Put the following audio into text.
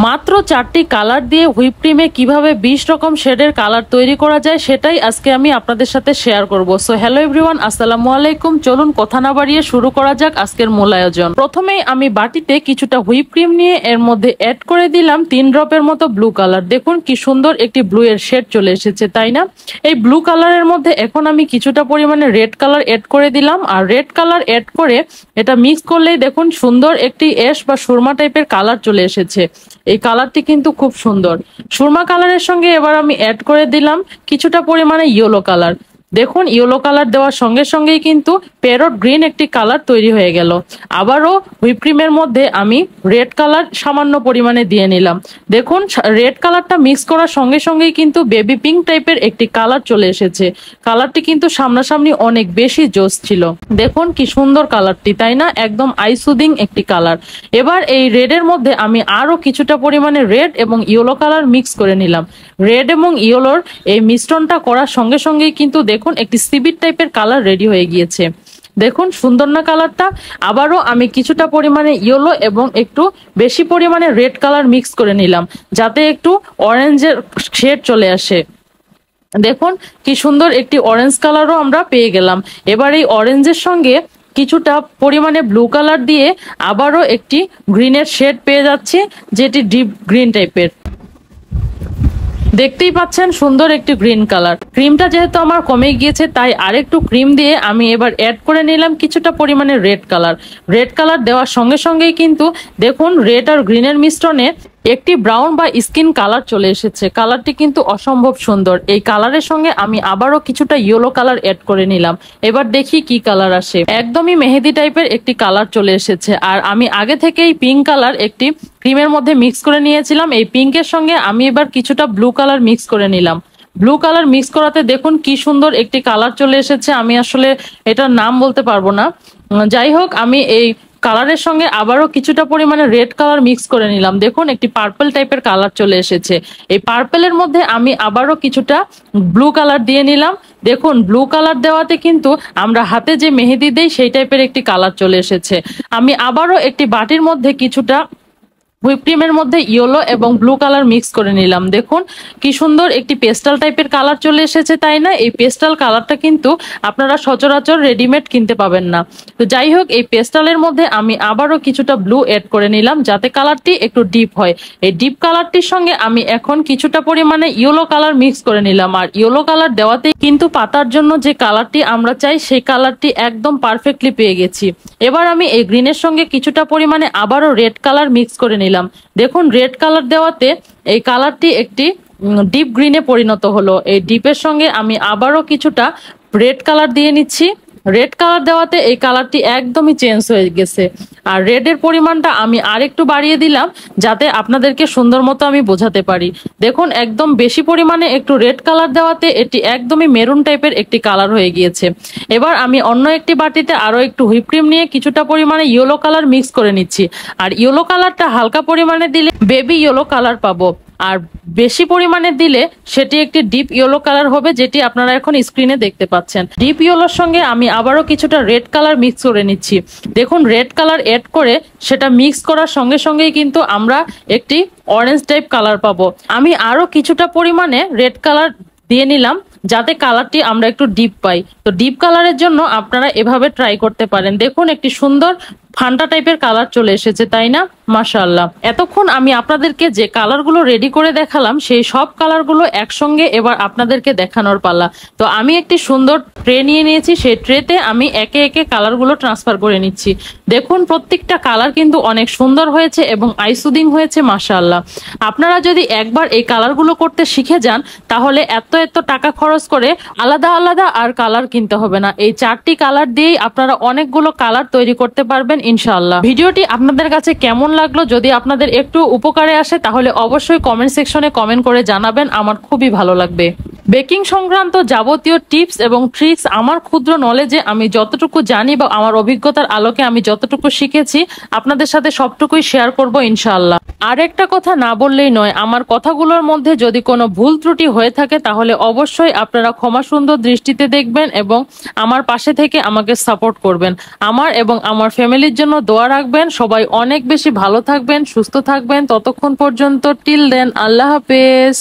মাত্র 4টি কালার দিয়ে হুইপ ক্রিমে কিভাবে 20 রকম শেডের কালার তৈরি করা যায় সেটাই আজকে আমি আপনাদের সাথে শেয়ার করব। সো হ্যালো এভরিওয়ান, আসসালামু আলাইকুম। চলুন কথা না বাড়িয়ে শুরু করা যাক আজকের মূল আয়োজন। প্রথমেই আমি বাটিতে কিছুটা হুইপ ক্রিম নিয়ে এর মধ্যে অ্যাড করে দিলাম 3 ড্রপের মতো ব্লু কালার। দেখুন কি সুন্দর একটি ব্লু এর শেড চলে এসেছে, তাই না? এই ব্লু কালারের মধ্যে এখন আমি কিছুটা পরিমাণে রেড কালার অ্যাড করে দিলাম, আর রেড কালার অ্যাড করে এটা মিক্স করলেই দেখুন সুন্দর একটি অ্যাশ বা সুরমা টাইপের কালার চলে এসেছে। এই কালারটি কিন্তু খুব সুন্দর। সুরমা কালারের সঙ্গে এবার আমি অ্যাড করে দিলাম কিছুটা পরিমাণে ইয়েলো কালার। দেখুন ইয়েলো কালার দেওয়ার সঙ্গে সঙ্গেই কিন্তু প্যারট গ্রিন একটি কালার তৈরি হয়ে গেল। আবারও হুইপ ক্রিমের মধ্যে আমি রেড কালার সামান্য পরিমাণে দিয়ে নিলাম। দেখুন রেড কালারটা মিক্স করার সঙ্গে সঙ্গেই কিন্তু বেবি পিঙ্ক টাইপের একটি কালার চলে এসেছে। কালারটি কিন্তু সামনাসামনি অনেক বেশি জোস ছিল। দেখুন কি সুন্দর কালারটি, তাই না? একদম আই সুদিং একটি কালার। এবার এই রেডের মধ্যে আমি আরো কিছুটা পরিমাণে রেড এবং ইয়েলো কালার মিক্স করে নিলাম। রেড এবং ইয়েলোর এই মিশ্রণটা করার সঙ্গে সঙ্গেই কিন্তু দেখুন একটি সিবিট টাইপের কালার রেডি হয়ে গিয়েছে। দেখুন সুন্দর না কালারটা? আবারও আমি কিছুটা পরিমাণে ইয়েলো এবং একটু বেশি পরিমাণে রেড কালার মিক্স করে নিলাম, যাতে একটু অরেঞ্জের শেড চলে আসে। দেখুন কি সুন্দর একটি অরেঞ্জ কালারও আমরা পেয়ে গেলাম। এবার এই অরেঞ্জের সঙ্গে কিছুটা পরিমাণে ব্লু কালার দিয়ে আবারও একটি গ্রিনের শেড পেয়ে যাচ্ছি, যেটি ডিপ গ্রিন টাইপের। দেখতেই পাচ্ছেন সুন্দর একটি গ্রিন কালার। ক্রিমটা যেহেতু আমার কমে গিয়েছে তাই আরেকটু ক্রিম দিয়ে আমি এবার অ্যাড করে নিলাম কিছুটা পরিমাণে রেড কালার। রেড কালার দেওয়ার সঙ্গে সঙ্গেই কিন্তু দেখুন রেড আর গ্রিনের মিশ্রণে একটি ব্রাউন বা স্কিন কালার চলে এসেছে। কালারটি কিন্তু অসম্ভব সুন্দর। এই কালারের সঙ্গে আমি আবারও কিছুটা ইয়েলো কালার অ্যাড করে নিলাম। এবার দেখি কি কালার আসে। একদমই মেহেদি টাইপের একটি কালার চলে এসেছে। আর আমি আগে থেকেই পিঙ্ক কালার একটি ক্রিমের মধ্যে মিক্স করে নিয়েছিলাম। এই পিঙ্কের সঙ্গে আমি এবার কিছুটা ব্লু কালার মিক্স করে নিলাম। ব্লু কালার মিক্স করাতে দেখুন কি সুন্দর একটি কালার চলে এসেছে। আমি আসলে এটার নাম বলতে পারবো না। যাই হোক, আমি এই কালারের সঙ্গে আবারও কিছুটা পরিমাণে রেড কালার মিক্স করে নিলাম। দেখুন একটি পার্পল টাইপের কালার চলে এসেছে। এই পার্পলের মধ্যে আমি আবারও কিছুটা ব্লু কালার দিয়ে নিলাম। দেখুন ব্লু কালার দেওয়াতে কিন্তু আমরা হাতে যে মেহেদি দেই সেই টাইপের একটি কালার চলে এসেছে। আমি আবারও একটি বাটির মধ্যে কিছুটা হুইপ ক্রিমের মধ্যে ইয়েলো এবং ব্লু কালার মিক্স করে নিলাম। দেখুন কি সুন্দর একটি পেস্টাল টাইপের কালার চলে এসেছে, তাই না? এই পেস্টাল কালারটা কিন্তু আপনারা সচরাচর রেডিমেড কিনতে পাবেন না। তো যাই হোক, এই পেস্টালের মধ্যে আমি আবারও কিছুটা ব্লু অ্যাড করে নিলাম, যাতে কালারটি একটু ডিপ হয়। এই ডিপ কালারটির সঙ্গে আমি এখন কিছুটা পরিমাণে ইয়েলো কালার মিক্স করে নিলাম। আর ইয়েলো কালার দেওয়াতে কিন্তু পাতার জন্য যে কালারটি আমরা চাই সেই কালারটি একদম পারফেক্টলি পেয়ে গেছি। এবার আমি এই গ্রিনের সঙ্গে কিছুটা পরিমাণে আবারও রেড কালার মিক্স করে নিলাম। দেখুন রেড কালার দেওয়াতে এই কালারটি একটি ডিপ গ্রিনে পরিণত হলো। এই ডিপের সঙ্গে আমি আবারও কিছুটা রেড কালার দিয়ে নিচ্ছি। রেড কালার দেওয়াতে এই কালারটি একদমই চেঞ্জ হয়ে গেছে। আর রেডের পরিমাণটা আমি আরেকটু বাড়িয়ে দিলাম, যাতে আপনাদেরকে সুন্দর মতো আমি বোঝাতে পারি। দেখুন একদম বেশি পরিমাণে একটু রেড কালার দেওয়াতে এটি একদমই মেরুন টাইপের একটি কালার হয়ে গিয়েছে। এবার আমি অন্য একটি বাটিতে আরো একটু হুইপ ক্রিম নিয়ে কিছুটা পরিমাণে ইয়েলো কালার মিক্স করে নিচ্ছি। আর ইয়েলো কালারটা হালকা পরিমাণে দিলে বেবি ইয়েলো কালার পাবো, আর বেশি পরিমাণে দিলে সেটি একটি ডিপ ইয়েলো কালার হবে, যেটি আপনারা এখন স্ক্রিনে দেখতে পাচ্ছেন। ডিপ ইয়েলোর সঙ্গে আমি আবারও কিছুটা রেড কালার মিক্স করে নিচ্ছি। দেখুন রেড কালার অ্যাড করে সেটা মিক্স করার সঙ্গে সঙ্গেই কিন্তু আমরা একটি অরেঞ্জ টাইপ কালার পাবো। আমি আরো কিছুটা পরিমাণে রেড কালার দিয়ে নিলাম, যাতে কালারটি আমরা একটু ডিপ পাই। তো ডিপ কালারের জন্য আপনারা এভাবে ট্রাই করতে পারেন। দেখুন একটি সুন্দর ফান্টা টাইপের কালার চলে এসেছে, তাই না? মাশাআল্লাহ। এতক্ষণ আমি আপনাদেরকে যে কালারগুলো রেডি করে দেখালাম সেই সব কালারগুলো একসঙ্গে এবার আপনাদেরকে দেখানোর পালা। তো আমি একটি সুন্দর ট্রে নিয়ে নিয়েছি। সেই ট্রেতে আমি একে একে কালারগুলো ট্রান্সফার করে নিচ্ছি। দেখুন প্রত্যেকটা কালার কিন্তু অনেক সুন্দর হয়েছে এবং আইসুদিং হয়েছে। মাশাআল্লাহ। আপনারা যদি একবার এই কালারগুলো করতে শিখে যান তাহলে এত টাকা খরচ করে আলাদা আলাদা আর কালার কিনতে হবে না। এই 4টি কালার দিয়েই আপনারা অনেকগুলো কালার তৈরি করতে পারবেন ইনশাআল্লাহ। ভিডিওটি আপনাদের কাছে কেমন লাগলো? যদি আপনাদের একটু উপকারে আসে তাহলে অবশ্যই কমেন্ট সেকশনে কমেন্ট করে জানাবেন, আমার খুবই ভালো লাগবে। বেকিং সংক্রান্ত যাবতীয় টিপস এবং ট্রিক্স আমার ক্ষুদ্র নলেজে আমি যতটুকু জানি বা আমার অভিজ্ঞতার আলোকে আমি যতটুকু শিখেছি আপনাদের সাথে সবটুকুই শেয়ার করব ইনশাআল্লাহ। আর একটা কথা না বললেই নয়, আমার কথাগুলোর মধ্যে যদি কোনো ভুল ত্রুটি হয়ে থাকে তাহলে অবশ্যই আপনারা ক্ষমা সুন্দর দৃষ্টিতে দেখবেন এবং আমার পাশে থেকে আমাকে সাপোর্ট করবেন। আমার এবং আমার ফ্যামিলির জন্য দোয়া রাখবেন। সবাই অনেক বেশি ভালো থাকবেন, সুস্থ থাকবেন। ততক্ষণ পর্যন্ত টিল দেন, আল্লাহ হাফেজ।